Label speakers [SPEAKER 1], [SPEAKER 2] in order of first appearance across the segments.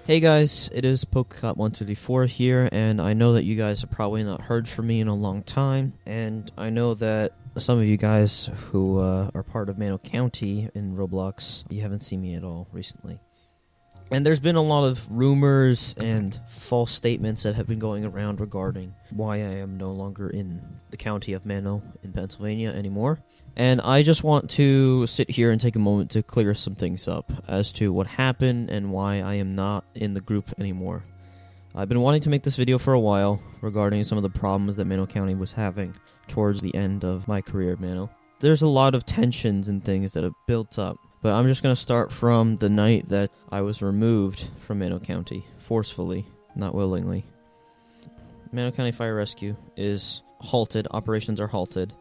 [SPEAKER 1] Hey guys, it is PokeCop134 here, and I know that you guys have probably not heard from me in a long time, and I know that some of you guys who are part of Mano County in Roblox, you haven't seen me at all recently. And there's been a lot of rumors and false statements that have been going around regarding why I am no longer in the county of Mano in Pennsylvania anymore. And I just want to sit here and take a moment to clear some things up as to what happened and why I am not in the group anymore. I've been wanting to make this video for a while regarding some of the problems that Mano County was having towards the end of my career at Mano. There's a lot of tensions and things that have built up, but I'm just going to start from the night that I was removed from Mano County, forcefully, not willingly. Mano County Fire Rescue is halted, operations are halted.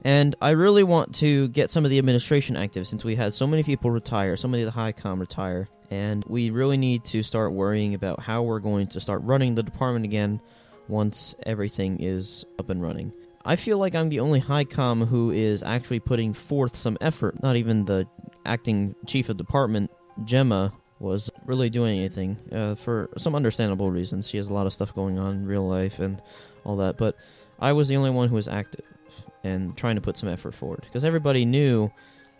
[SPEAKER 1] And I really want to get some of the administration active since we had so many people retire, so many of the high comm retire, and we really need to start worrying about how we're going to start running the department again once everything is up and running. I feel like I'm the only high comm who is actually putting forth some effort. Not even the acting chief of department, Gemma, was really doing anything for some understandable reasons. She has a lot of stuff going on in real life and all that, but I was the only one who was active and trying to put some effort forward, because everybody knew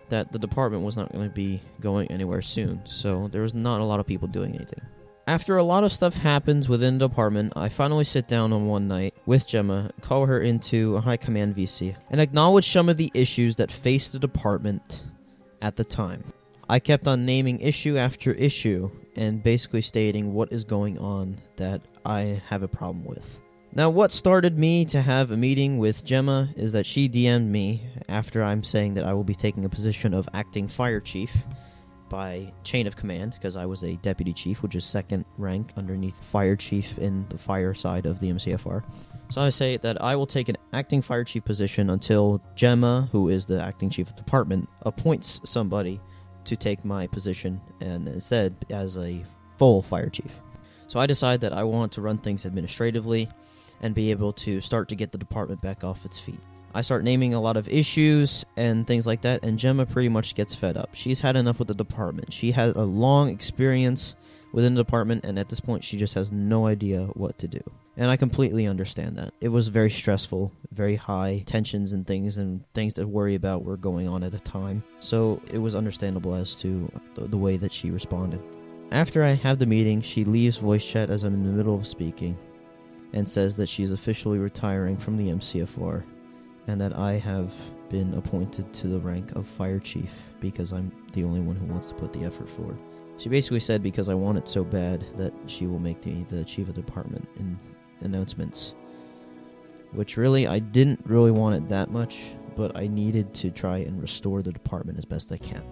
[SPEAKER 1] that the department was not going to be going anywhere soon, so there was not a lot of people doing anything. After a lot of stuff happens within the department, I finally sit down on one night with Gemma, call her into a high command VC, and acknowledge some of the issues that faced the department at the time. I kept on naming issue after issue and basically stating what is going on that I have a problem with. Now, what started me to have a meeting with Gemma is that she DM'd me after I'm saying that I will be taking a position of acting fire chief by chain of command, because I was a deputy chief, which is second rank underneath fire chief in the fire side of the MCFR. So I say that I will take an acting fire chief position until Gemma, who is the acting chief of department, appoints somebody to take my position and instead as a full fire chief. So I decide that I want to run things administratively and be able to start to get the department back off its feet. I start naming a lot of issues and things like that, and Gemma pretty much gets fed up. She's had enough with the department. She had a long experience within the department, and at this point she just has no idea what to do. And I completely understand that. It was very stressful, very high tensions and things to worry about were going on at the time. So it was understandable as to the way that she responded. After I have the meeting, she leaves voice chat as I'm in the middle of speaking, and says that she's officially retiring from the MCFR, and that I have been appointed to the rank of fire chief because I'm the only one who wants to put the effort forward. She basically said because I want it so bad that she will make me the chief of department in announcements, which really I didn't really want it that much, but I needed to try and restore the department as best I can.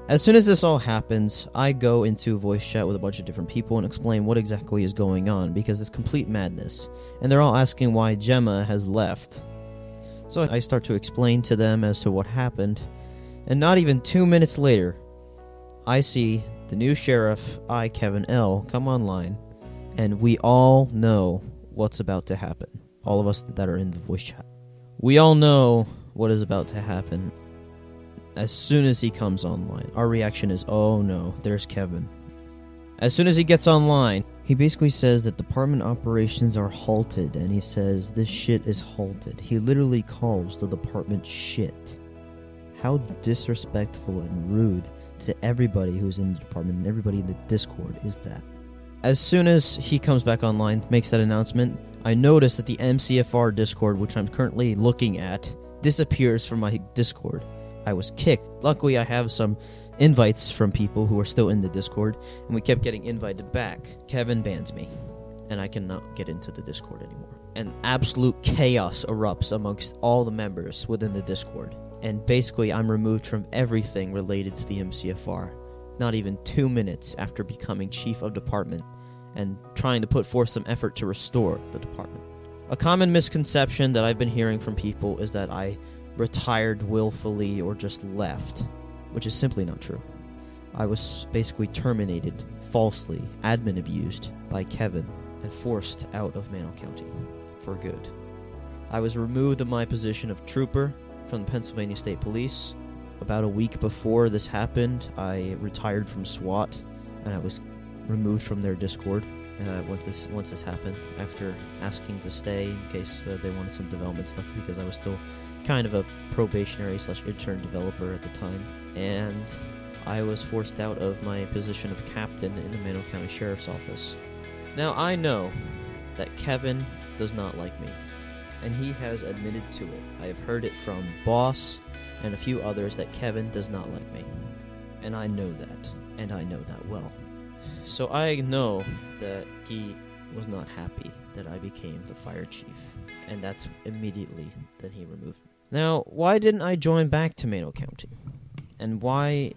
[SPEAKER 1] As soon as this all happens, I go into voice chat with a bunch of different people and explain what exactly is going on, because it's complete madness. And they're all asking why Gemma has left. So I start to explain to them as to what happened, and not even 2 minutes later, I see the new sheriff, Kevin L., come online, and we all know what's about to happen. All of us that are in the voice chat. We all know what is about to happen. As soon as he comes online, our reaction is, oh no, there's Kevin. As soon as he gets online, he basically says that department operations are halted, and he says this shit is halted. He literally calls the department shit. How disrespectful and rude to everybody who's in the department and everybody in the Discord is that? As soon as he comes back online, makes that announcement, I notice that the MCFR Discord, which I'm currently looking at, disappears from my Discord. I was kicked. Luckily, I have some invites from people who are still in the Discord, and we kept getting invited back. Kevin bans me, and I cannot get into the Discord anymore. And absolute chaos erupts amongst all the members within the Discord. And basically, I'm removed from everything related to the MCFR. Not even 2 minutes after becoming chief of department and trying to put forth some effort to restore the department. A common misconception that I've been hearing from people is that I retired willfully or just left, which is simply not true. I was basically terminated, falsely, admin abused by Kevin, and forced out of Mano County for good. I was removed of my position of trooper from the Pennsylvania State Police. About a week before this happened, I retired from SWAT, and I was removed from their Discord once this happened, after asking to stay in case they wanted some development stuff, because I was still kind of a probationary/intern developer at the time, and I was forced out of my position of captain in the Mano County Sheriff's Office. Now, I know that Kevin does not like me, and he has admitted to it. I have heard it from Boss and a few others that Kevin does not like me, and I know that, and I know that well. So I know that he was not happy that I became the fire chief, and that's immediately that he removed me. Now, why didn't I join back to Mano County? And why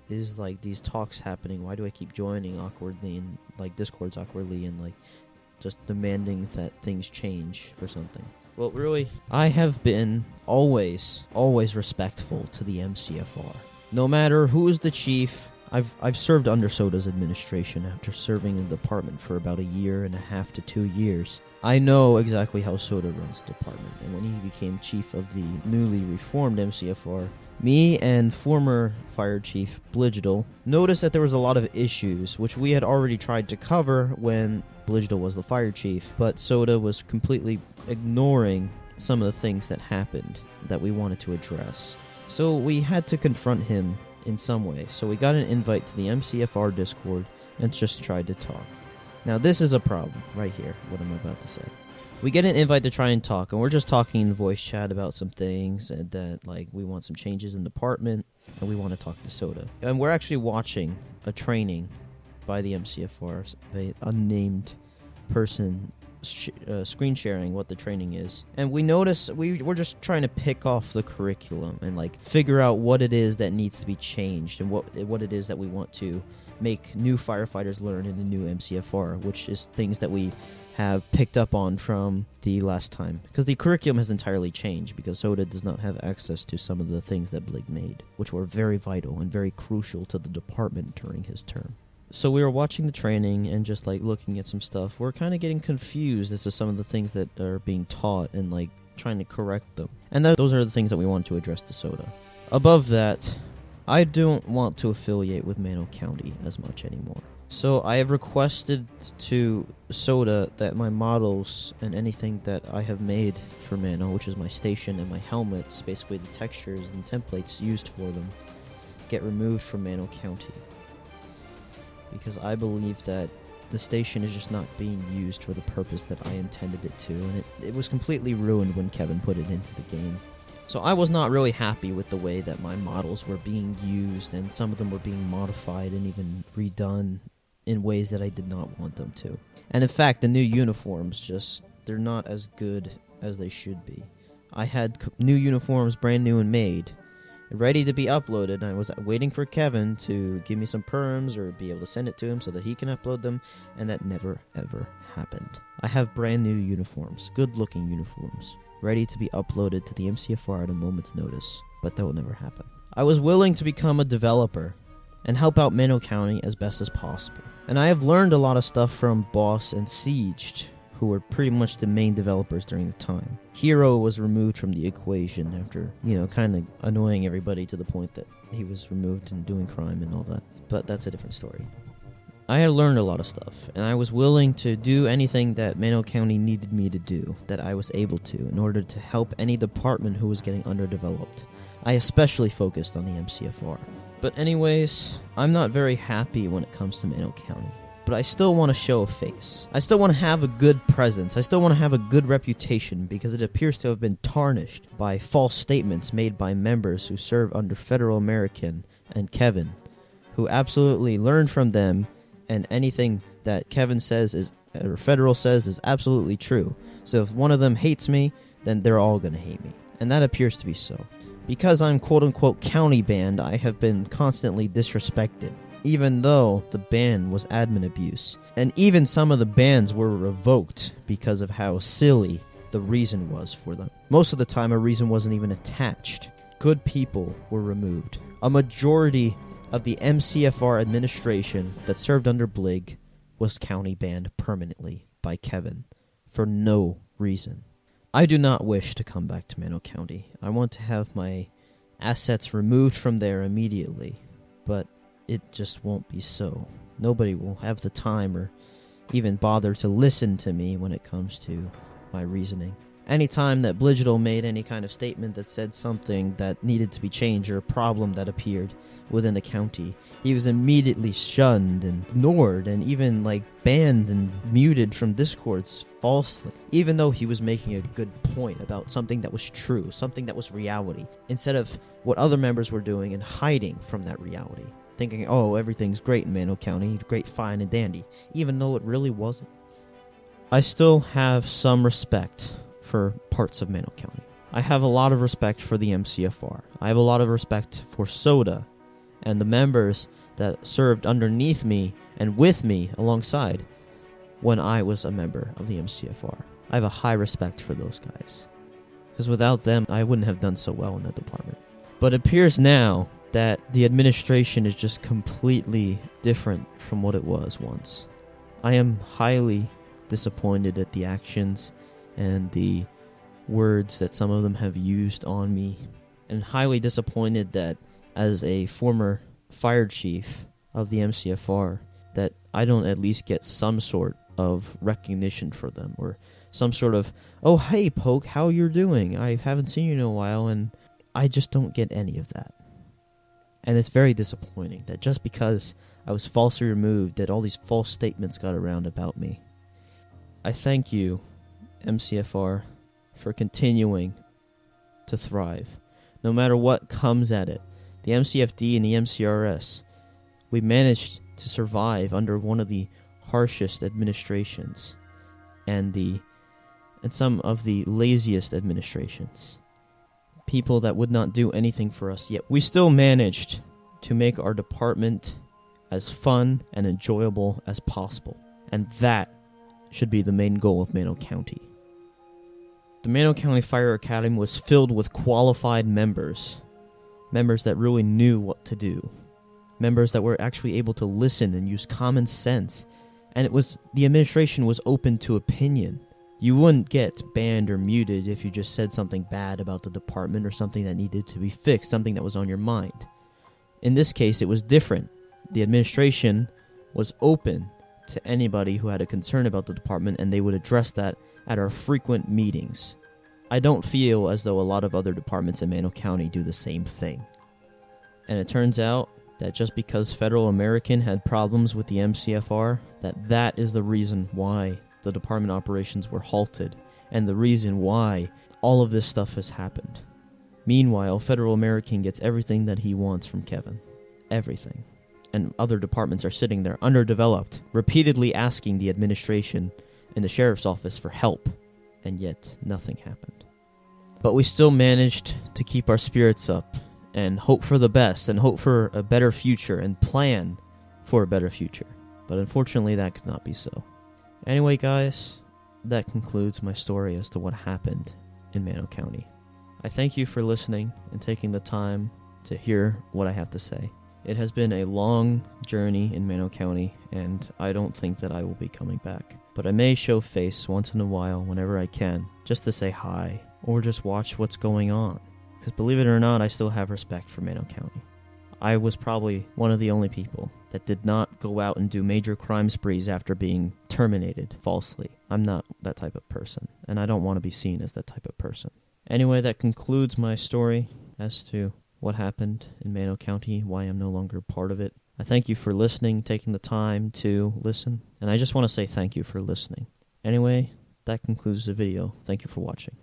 [SPEAKER 1] is like these talks happening? Why do I keep joining awkwardly and like Discords awkwardly and like just demanding that things change for something? Well, really, I have been always respectful to the MCFR. No matter who is the chief, I've served under Soda's administration after serving in the department for about 1.5 to 2 years. I know exactly how Soda runs the department, and when he became chief of the newly reformed MCFR, me and former Fire Chief Bligital noticed that there was a lot of issues, which we had already tried to cover when Bligital was the Fire Chief, but Soda was completely ignoring some of the things that happened that we wanted to address. So we had to confront him in some way. So we got an invite to the MCFR Discord and just tried to talk. Now this is a problem right here, what I'm about to say. We get an invite to try and talk, and we're just talking in voice chat about some things, and that like we want some changes in the department, and we want to talk to Soda. And we're actually watching a training by the MCFR, the unnamed person screen sharing what the training is. And we notice we're just trying to pick off the curriculum and like figure out what it is that needs to be changed and what it is that we want to make new firefighters learn in the new MCFR, which is things that we have picked up on from the last time. Because the curriculum has entirely changed, because Soda does not have access to some of the things that Blig made, which were very vital and very crucial to the department during his term. So we were watching the training and just like looking at some stuff. We're kind of getting confused as to some of the things that are being taught and like trying to correct them. And those are the things that we want to address to Soda. Above that, I don't want to affiliate with Mano County as much anymore. So I have requested to Soda that my models and anything that I have made for Mano, which is my station and my helmets, basically the textures and templates used for them, get removed from Mano County. Because I believe that the station is just not being used for the purpose that I intended it to, and it was completely ruined when Kevin put it into the game. So I was not really happy with the way that my models were being used, and some of them were being modified and even redone in ways that I did not want them to. And in fact, the new uniforms they're not as good as they should be. I had new uniforms brand new and made, ready to be uploaded, and I was waiting for Kevin to give me some perms or be able to send it to him so that he can upload them, and that never ever happened. I have brand new uniforms, good looking uniforms, ready to be uploaded to the MCFR at a moment's notice, but that will never happen. I was willing to become a developer and help out Mano County as best as possible. And I have learned a lot of stuff from Boss and Sieged, who were pretty much the main developers during the time. Hero was removed from the equation after, kind of annoying everybody to the point that he was removed and doing crime and all that. But that's a different story. I had learned a lot of stuff, and I was willing to do anything that Mano County needed me to do, that I was able to, in order to help any department who was getting underdeveloped. I especially focused on the MCFR. But anyways, I'm not very happy when it comes to Mano County. But I still want to show a face. I still want to have a good presence. I still want to have a good reputation, because it appears to have been tarnished by false statements made by members who serve under Federal American and Kevin, who absolutely learned from them, and anything that Kevin says or Federal says is absolutely true. So if one of them hates me, then they're all going to hate me. And that appears to be so. Because I'm quote-unquote county banned, I have been constantly disrespected, even though the ban was admin abuse. And even some of the bans were revoked because of how silly the reason was for them. Most of the time, a reason wasn't even attached. Good people were removed. A majority of the MCFR administration that served under Blig was county banned permanently by Kevin for no reason. I do not wish to come back to Mano County. I want to have my assets removed from there immediately, but it just won't be so Nobody will have the time or even bother to listen to me when it comes to my reasoning. Anytime that Bligital made any kind of statement that said something that needed to be changed or a problem that appeared within the county, he was immediately shunned and ignored and even banned and muted from discords falsely, even though he was making a good point about something that was true, something that was reality, instead of what other members were doing and hiding from that reality, thinking, oh, everything's great in Mano County, great, fine, and dandy, even though it really wasn't. I still have some respect for parts of Mano County. I have a lot of respect for the MCFR. I have a lot of respect for Soda and the members that served underneath me and with me alongside when I was a member of the MCFR. I have a high respect for those guys, because without them, I wouldn't have done so well in the department. But it appears now that the administration is just completely different from what it was once. I am highly disappointed at the actions and the words that some of them have used on me, and highly disappointed that as a former fire chief of the MCFR, that I don't at least get some sort of recognition for them, or some sort of, oh, hey, Poke, how you're doing? I haven't seen you in a while, and I just don't get any of that. And it's very disappointing that just because I was falsely removed, that all these false statements got around about me. I thank you, MCFR, for continuing to thrive, no matter what comes at it. The MCFD and the MCRS, we managed to survive under one of the harshest administrations and some of the laziest administrations. People that would not do anything for us, yet we still managed to make our department as fun and enjoyable as possible. And that should be the main goal of Mano County. The Mano County Fire Academy was filled with qualified members that really knew what to do, members that were actually able to listen and use common sense, and the administration was open to opinion. You wouldn't get banned or muted if you just said something bad about the department or something that needed to be fixed, something that was on your mind. In this case, it was different. The administration was open to anybody who had a concern about the department, and they would address that at our frequent meetings. I don't feel as though a lot of other departments in Mano County do the same thing. And it turns out that just because Federal American had problems with the MCFR, that is the reason why the department operations were halted, and the reason why all of this stuff has happened. Meanwhile, Federal American gets everything that he wants from Kevin. Everything. And other departments are sitting there underdeveloped, repeatedly asking the administration and the sheriff's office for help, and yet nothing happened. But we still managed to keep our spirits up and hope for the best and hope for a better future and plan for a better future. But unfortunately, that could not be so. Anyway, guys, that concludes my story as to what happened in Mano County. I thank you for listening and taking the time to hear what I have to say. It has been a long journey in Mano County, and I don't think that I will be coming back. But I may show face once in a while whenever I can, just to say hi, or just watch what's going on. Because believe it or not, I still have respect for Mano County. I was probably one of the only people that did not go out and do major crime sprees after being terminated falsely. I'm not that type of person, and I don't want to be seen as that type of person. Anyway, that concludes my story as to what happened in Mano County, why I'm no longer part of it. I thank you for listening, taking the time to listen, and I just want to say thank you for listening. Anyway, that concludes the video. Thank you for watching.